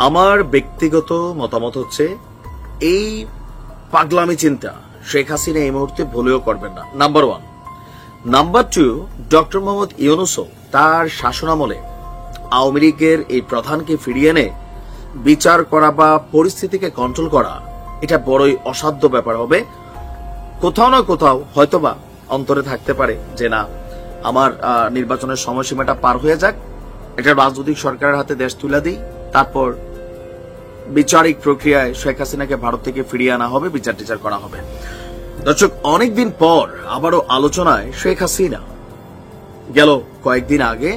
আমার ব্যক্তিগত মতামত হচ্ছে এই পাগলামি চিন্তা শেখ হাসিনা এই মুহূর্তে ভুলেও করবেন না, নাম্বার 1। নাম্বার 2, ডক্টর মোহাম্মদ ইউনূসও তার শাসনামলে আওয়ামী লীগের এই প্রধানকে ফিরিয়ে এনে বিচার করা বা পরিস্থিতিকে কন্ট্রোল করা এটা বড়ই অসাধ্য ব্যাপার হবে। কোথাও না কোথাও হয়তোবা অন্তরে থাকতে পারে যে না, আমার নির্বাচনের সময়সীমাটা পার হয়ে যাক, এটা রাজনৈতিক সরকারের হাতে দেশ তুলে দিই, তারপর বিচারিক প্রক্রিয়ায় শেখ হাসিনাকে ভারত থেকে ফিরিয়ে আনা হবে, বিচার টিচার করা হবে। দর্শক, অনেকদিন পর আবারও আলোচনায় শেখ হাসিনা। গেল কয়েকদিন আগে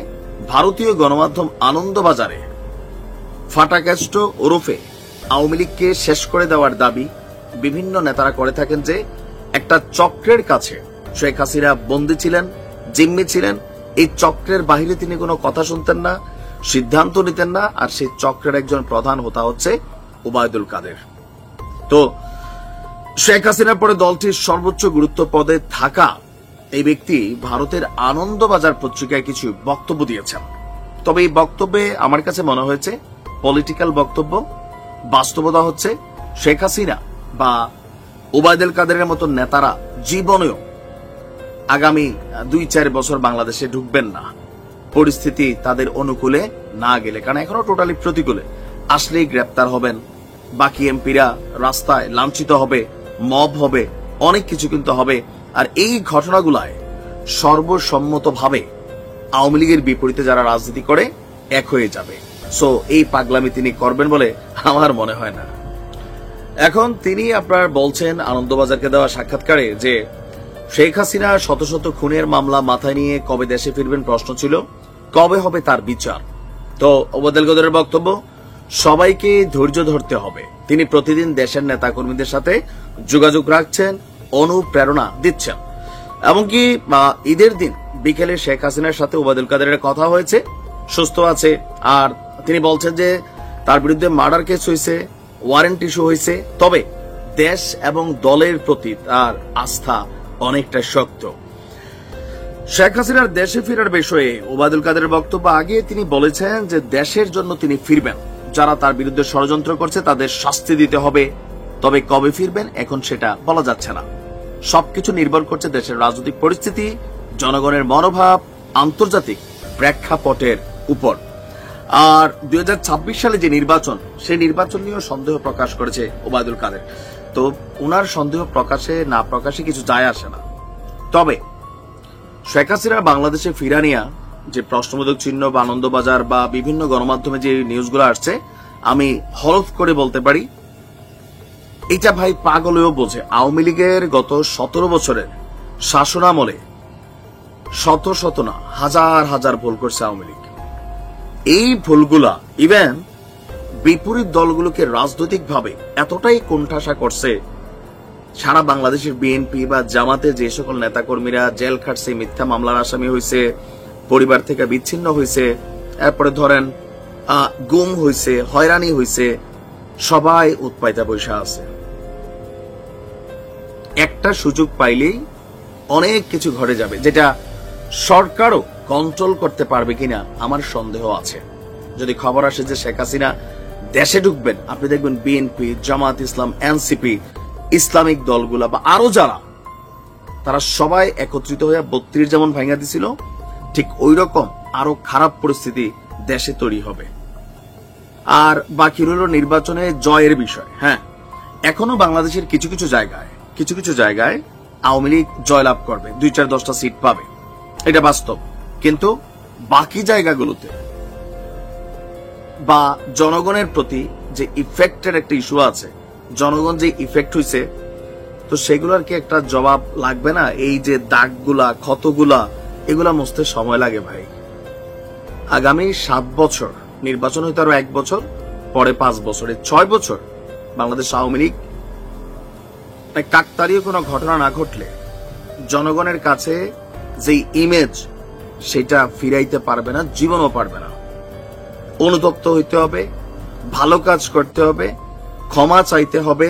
ভারতীয় গণমাধ্যম আনন্দবাজারে ফাটাক্যাস্ট ওরফে আওয়ামী লীগকে শেষ করে দেওয়ার দাবি বিভিন্ন নেতারা করে থাকেন যে একটা চক্রের কাছে শেখ হাসিনা বন্দী ছিলেন, জিম্মি ছিলেন। এই চক্রের বাহিরে তিনি কোনো কথা শুনতেন না, সিদ্ধান্ত নিতেন না, আর সেই চক্রের একজন প্রধান হোতা হচ্ছে ওবায়দুল কাদের। তো শেখ হাসিনার পরে দলটির সর্বোচ্চ গুরুত্ব পদে থাকা এই ব্যক্তি ভারতের আনন্দবাজার পত্রিকায় কিছু বক্তব্য দিয়েছেন। তবে এই বক্তব্যে আমার কাছে মনে হয়েছে পলিটিক্যাল বক্তব্য। বাস্তবতা হচ্ছে শেখ হাসিনা বা ওবায়দুল কাদেরের মতো নেতারা জীবনেও আগামী 2-4 বছর বাংলাদেশে ঢুকবেন না, পরিস্থিতি তাদের অনুকূলে না গেলে। কারণ এখনো টোটালি প্রতিকূলে, আসলেই গ্রেপ্তার হবেন, বাকি এমপিরা রাস্তায় লাঞ্ছিত হবে, মব হবে, অনেক কিছু কিন্তু হবে। আর এই ঘটনাগুলায় সর্বসম্মতভাবে আওয়ামী লীগের বিপরীতে যারা রাজনীতি করে এক হয়ে যাবে। সো এই পাগলামি তিনি করবেন বলে আমার মনে হয় না। এখন তিনি আপনার বলছেন আনন্দবাজারকে দেওয়া সাক্ষাৎকারে যে শেখ হাসিনা শত শত খুনের মামলা মাথায় নিয়ে কবে দেশে ফিরবেন প্রশ্ন ছিল, কবে হবে তার বিচার। তো ওবায়দুল কাদেরের বক্তব্য, সবাইকে ধৈর্য ধরতে হবে। তিনি প্রতিদিন দেশের নেতাকর্মীদের সাথে যোগাযোগ রাখছেন, অনুপ্রেরণা দিচ্ছেন। এমনকি ঈদের দিন বিকেলে শেখ হাসিনার সাথে ওবায়দুল কাদেরের কথা হয়েছে, সুস্থ আছে। আর তিনি বলছেন যে তার বিরুদ্ধে মার্ডার কেস হয়েছে, ওয়ারেন্ট ইস্যু হয়েছে, তবে দেশ এবং দলের প্রতি তার আস্থা অনেকটা শক্ত। শেখ হাসিনার দেশে ফেরার বিষয়ে ওবায়দুল কাদেরের বক্তব্য আগে তিনি বলেছেন যে দেশের জন্য তিনি ফিরবেন, যারা তার বিরুদ্ধে ষড়যন্ত্র করছে তাদের শাস্তি দিতে হবে। তবে কবে ফিরবেন এখন সেটা বলা যাচ্ছে না। সবকিছু নির্ভর করছে দেশের রাজনৈতিক পরিস্থিতি, জনগণের মনোভাব, আন্তর্জাতিক প্রেক্ষাপটের উপর। আর 2026 সালে যে নির্বাচন, সেই নির্বাচন নিয়েও সন্দেহ প্রকাশ করেছে ওবায়দুল কাদের। তো উনার সন্দেহ প্রকাশে না প্রকাশে কিছু যায় আসে না। তবে শেখ হাসিনার বাংলাদেশে ফিরা নিয়া যে প্রশ্নবোধক চিহ্ন বা আনন্দবাজার বা বিভিন্ন গণমাধ্যমে যে নিউজগুলো আসছে, আমি হলফ করে বলতে পারি এটা ভাই পাগলেও বোঝে। আওয়ামী লীগের গত 17 বছরের শাসনামলে শত শত না হাজার হাজার ভুল করছে আওয়ামী লীগ। এই ভুলগুলা ইভেন বিপরীত দলগুলোকে রাজনৈতিকভাবে এতটাই কোণঠাসা করছে, সারা বাংলাদেশের বিএনপি বা জামাতে যে সকল নেতাকর্মীরা জেল খাটছে, মিথ্যা মামলার আসামি হয়েছে, পরিবার থেকে বিচ্ছিন্ন হয়েছে, এরপরে ধরেন গুম হয়েছে, হয়রানি হয়েছে, সবাই উৎপাইতা বৈশা আছে। একটা সুযোগ পাইলেই অনেক কিছু ঘটে যাবে, যেটা সরকারও কন্ট্রোল করতে পারবে কিনা আমার সন্দেহ আছে। যদি খবর আসে যে শেখ হাসিনা দেশে ঢুকবেন, আপনি দেখবেন বিএনপি, জামাত ইসলাম, এনসিপি, ইসলামিক দলগুলা বা আরো যারা, তারা সবাই একত্রিত হয়ে 32 যেমন ভাঙা দিছিল, ঠিক ওই রকম আরো খারাপ পরিস্থিতি দেশে তৈরি হবে। আর বাকি রইল নির্বাচনে জয়ের বিষয়। হ্যাঁ, এখনো বাংলাদেশের কিছু কিছু জায়গায় আওয়ামী লীগ জয়লাভ করবে, 2-4-10টা সিট পাবে, এটা বাস্তব। কিন্তু বাকি জায়গাগুলোতে বা জনগণের প্রতি যে ইফেক্টের একটা ইস্যু আছে, জনগণ যে ইফেক্ট হয়েছে, তো সেগুলোর কি একটা জবাব লাগবে না? এই যে দাগগুলা, ক্ষতগুলা, এগুলা মুছতে সময় লাগে ভাই। আগামী 7 বছর, নির্বাচন হইতে আরো 1 বছর, পরে 5 বছরে 6 বছর বাংলাদেশ আওয়ামী লীগ কাকতালীয় কোনো ঘটনা না ঘটলে জনগণের কাছে যে ইমেজ, সেটা ফিরাইতে পারবে না, জীবনও পারবে না। অনুতপ্ত হইতে হবে, ভালো কাজ করতে হবে, ক্ষমা চাইতে হবে,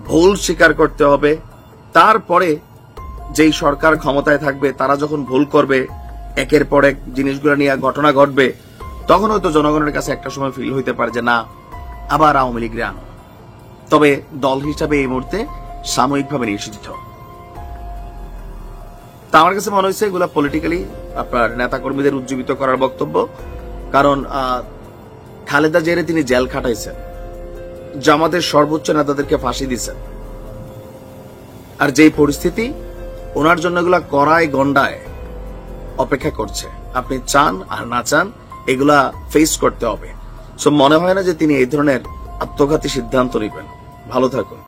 ভুল স্বীকার করতে হবে। তারপরে যেই সরকার ক্ষমতায় থাকবে তারা যখন ভুল করবে, একের পর এক জিনিসগুলো নিয়ে ঘটনা ঘটবে, তখন হয়তো জনগণের কাছে একটা সময় ফিল হইতে পারে যে না, আবার আওয়ামী লীগরে আনো। তবে দল হিসাবে এই মুহূর্তে সাময়িকভাবে নিষিদ্ধ। তা আমার কাছে মনে হয়েছে এগুলা পলিটিক্যালি আপনার নেতাকর্মীদের উজ্জীবিত করার বক্তব্য। কারণ খালেদা জিয়ারে তিনি জেল খাটাইছেন, জামাতের সর্বোচ্চ নেতাদেরকে ফাঁসি দিচ্ছেন, আর যেই পরিস্থিতি ওনার জন্য এগুলা কড়ায় গন্ডায় অপেক্ষা করছে, আপনি চান আর না চান এগুলা ফেস করতে হবে। সো মনে হয় না যে তিনি এই ধরনের আত্মঘাতী সিদ্ধান্ত নেবেন। ভালো থাকুন।